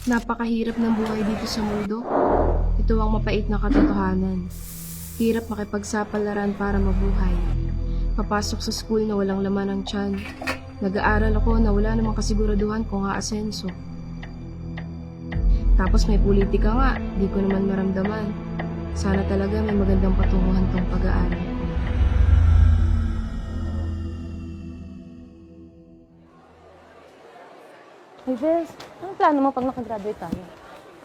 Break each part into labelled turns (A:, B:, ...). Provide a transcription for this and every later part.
A: Napakahirap ng buhay dito sa mundo. Ito ang mapait na katotohanan. Hirap makipagsapalaran para mabuhay. Papasok sa school na walang laman ang tiyan. Nag-aaral ako na wala namang kasiguraduhan kung aasenso. Tapos may politika nga, di ko naman maramdaman. Sana talaga may magandang patunguhan tong pag-aaral ko.
B: Hey, Bes, anong plano mo pag nakagraduate tayo?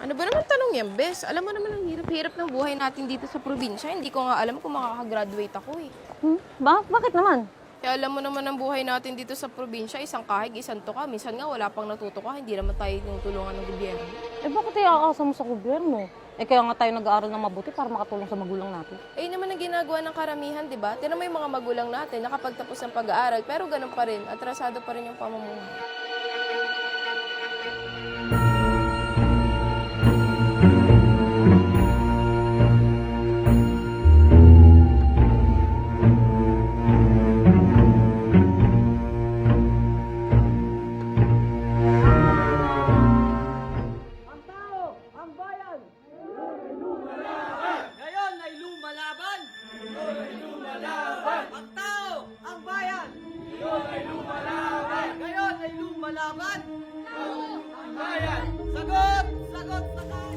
C: Ano ba naman tanong yan, Bes? Alam mo naman ang hirap-hirap ng buhay natin dito sa probinsya. Hindi ko nga alam kung makakagraduate ako eh.
B: Bakit naman?
C: Kaya alam mo naman ang buhay natin dito sa probinsya, isang kahig, isang tuka. Minsan nga wala pang natutuka, hindi naman tayo tulungan ng gobyerno.
B: Bakit tayo aasa mo sa gobyerno? Kaya nga tayo nag-aaral ng mabuti para makatulong sa magulang natin.
C: Naman ang ginagawa ng karamihan, di ba? Tinan mo yung mga magulang natin, nakapagtapos ng pag-aaral, pero ganun pa rin, atrasado pa rin yung pamumuhay.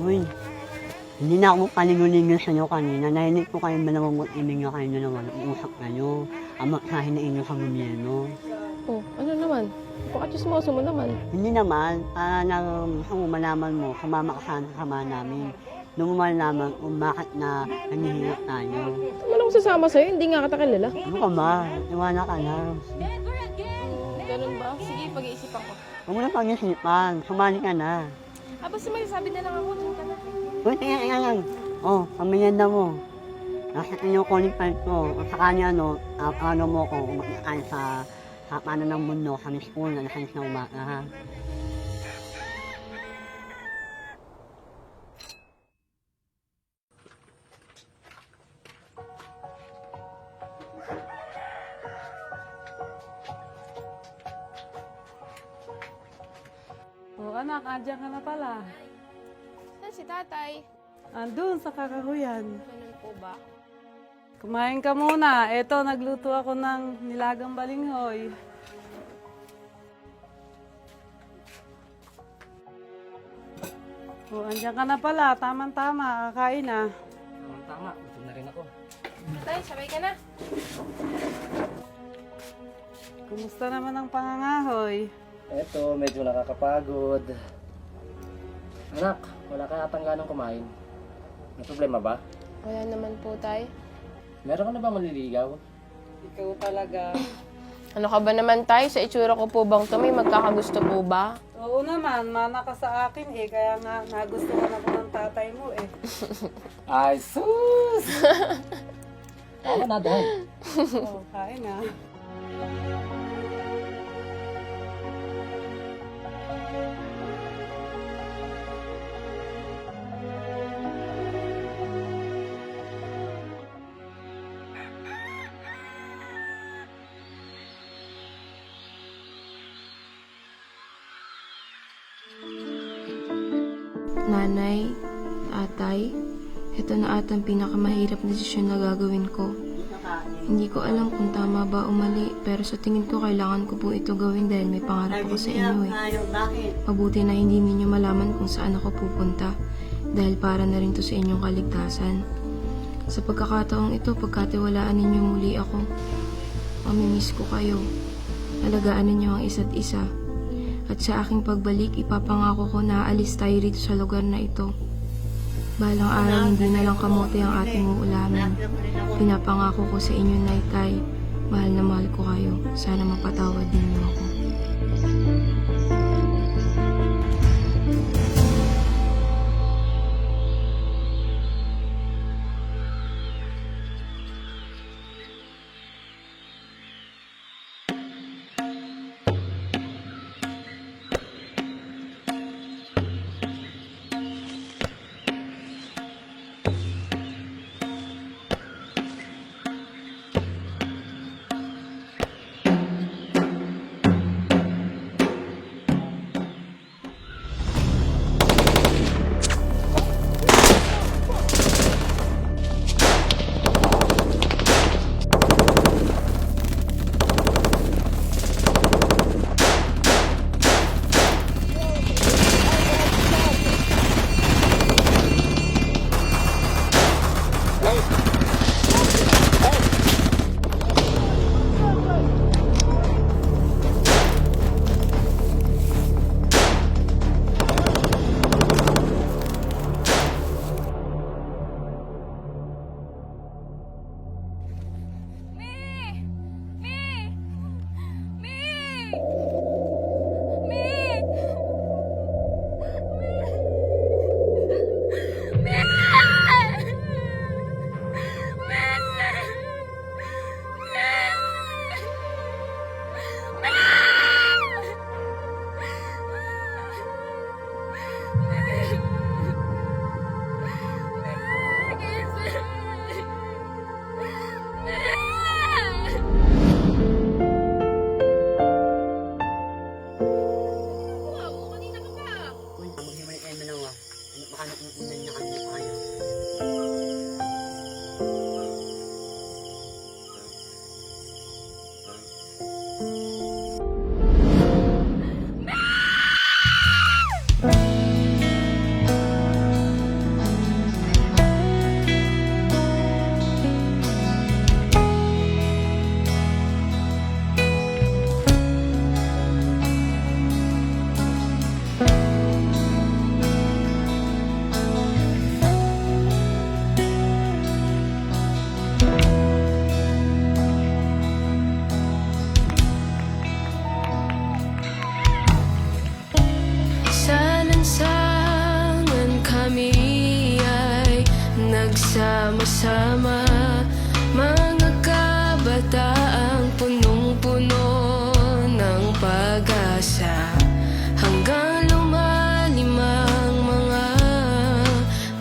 D: Uy, hindi na ako paligo-ligo sa inyo kanina. Narinig ko kayo manamamot-imig nga kayo na naman. Uusap kayo. Ang magsahin na inyo sa gobyerno.
C: Oh, ano naman? Pakachismoso mo naman.
D: Hindi naman, para na malaman mo, sumama ka sana sa sama namin. Doon mo malaman kung bakit na nanghihirap tayo.
C: Ano akong sasama sa'yo? Hindi nga kita kilala.
D: Ano ka ba? Iwala ka na.
C: Ganun ba? Sige, pag-iisipan ko.
D: Huwag mo na pag-isipan. Sumali ka na.
C: Basta may sabi na lang ako. Diyan ka na.
D: Uy, tingnan. Oh, pamilya mo. Nasa inyo calling card ko. At saka niya, ano mo ko, umakakain sa paano ng mundo, sa school na nasa na umaga, ha?
E: Anak, andyan ka na pala.
C: Saan si tatay?
E: Andun sa kakahuyan.
C: Ganun po ba?
E: Kumain ka muna. Eto, nagluto ako ng nilagang balinghoy. Andyan ka na pala. Tama-tama. Kakain na.
F: Tama, gutom na rin ako.
C: Tay, sabay ka na.
E: Kumusta naman ang pangangahoy?
F: Eto, medyo nakakapagod. Anak, wala ka yatang ganong kumain. May problema ba?
C: Wala naman po, tay.
F: Meron ka na ba manliligaw?
E: Ikaw talaga.
C: Ano ka ba naman, tay? Sa itsura ko po bang to? May magkakagusto po ba?
E: Oo naman, mana ka sa akin eh. Kaya nga, nagustuhan ako ng tatay mo eh.
F: Ay, sus! Tama na, dahil.
E: Kain na.
A: Nanay, tatay, ito na atang pinakamahirap na desisyon na gagawin ko. Hindi ko alam kung tama ba o mali, pero sa tingin ko kailangan ko po ito gawin dahil may pangarap ako sa inyo eh. Mabuti na hindi ninyo malaman kung saan ako pupunta dahil para na rin to sa inyong kaligtasan. Sa pagkakataong ito, pagkatiwalaan ninyo muli ako. Mamimiss ko kayo. Alagaan ninyo ang isa't isa. At sa aking pagbalik, ipapangako ko na aalis tayo rito sa lugar na ito. Balang araw, hindi na lang kamote ang ating uulamin. Pinapangako ko sa inyo, Nay, mahal na mahal ko kayo. Sana mapatawad ninyo ako.
D: Uy, maghiwalay kayo dalawa. Baka nakukunan niya kami pa kayo.
A: Sa lansangan kami ay nagsama-sama, mga kabataang punong-puno ng pag-asa, hanggang lumalim ang mga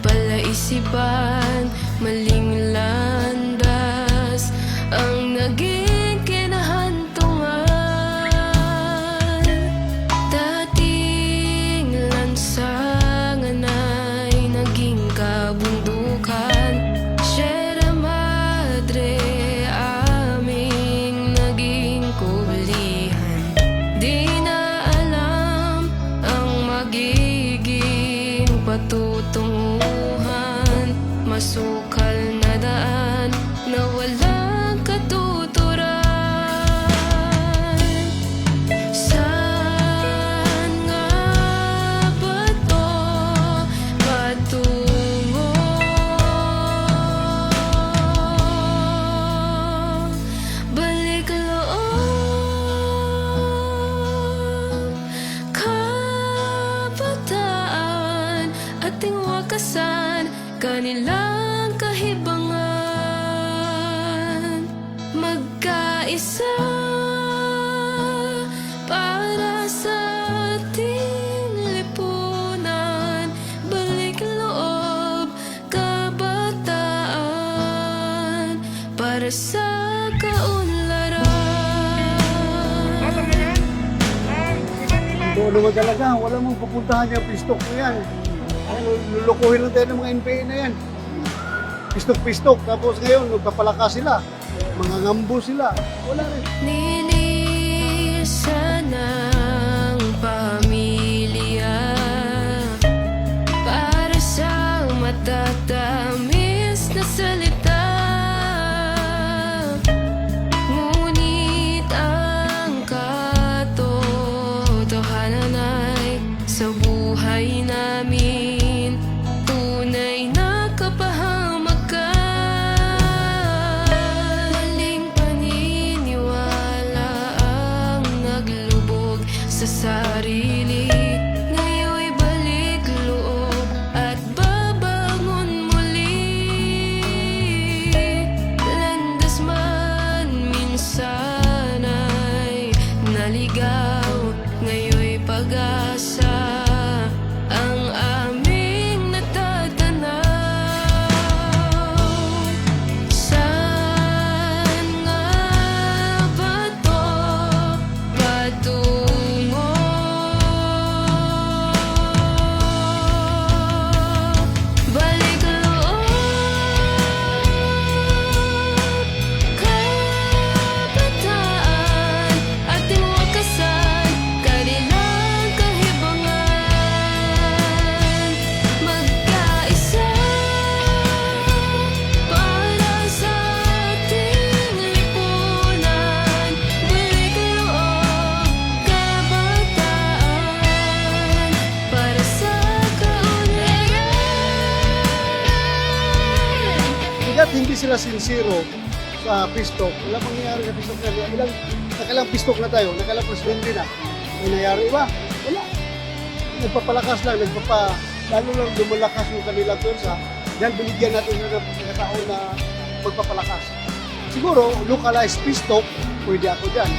A: palaisipan, maling landas ang naging kinahantungan. Dating lansangan ay naging kabundukan, Sierra Madre aming naging kulihan. Di na alam ang magiging patutunguhan, masukal na daan na walang katuturan. Saan nga ba to patungo? Balik loob, kabataan, ating wakasan, kanilang kahibangan, magkaisa para sa ating lipunan. Balik loob, kabataan, para sa kaunlaran.
G: Oo naman talaga, wala mong pupuntahan yung pistok mo yan. Lulukuhin lang tayo ng mga NPA na yan. Pistok-pistok, tapos ngayon magpapalakas sila. Mga ngambo sila. Wala rin.
A: Nilisan ng pamilya para sa matatamis na salita. Ngunit ang katotohanan ay sa buhay namin tunay na kapahamakan. Maling paniniwala ang naglubog sa sarili. Ngayon'y balik loob at babangon muli. Landas man minsan ay naligaw, ngayon'y pag-asa ang aming natatanaw. Saan nga ba to patungo? Balik loob, kabataan, ating wakasan, kanilang kahibangan, magkaisa para sa ating lipunan. Balik loob, kabataan, para sa kaunlaran.
G: Hanggat hindi sila sincero sa pistok, wala mangyayari sa pistok na. Nakailang pistok na tayo, nakailang presidente na. May nangyari ba? Wala. Nagpapalakas lang, lalo lang lumalakas yung kanilang pwersa. Dahil binigyan natin na ng pagkataon na magpapalakas. Siguro, localized pistok, pwede ako dyan.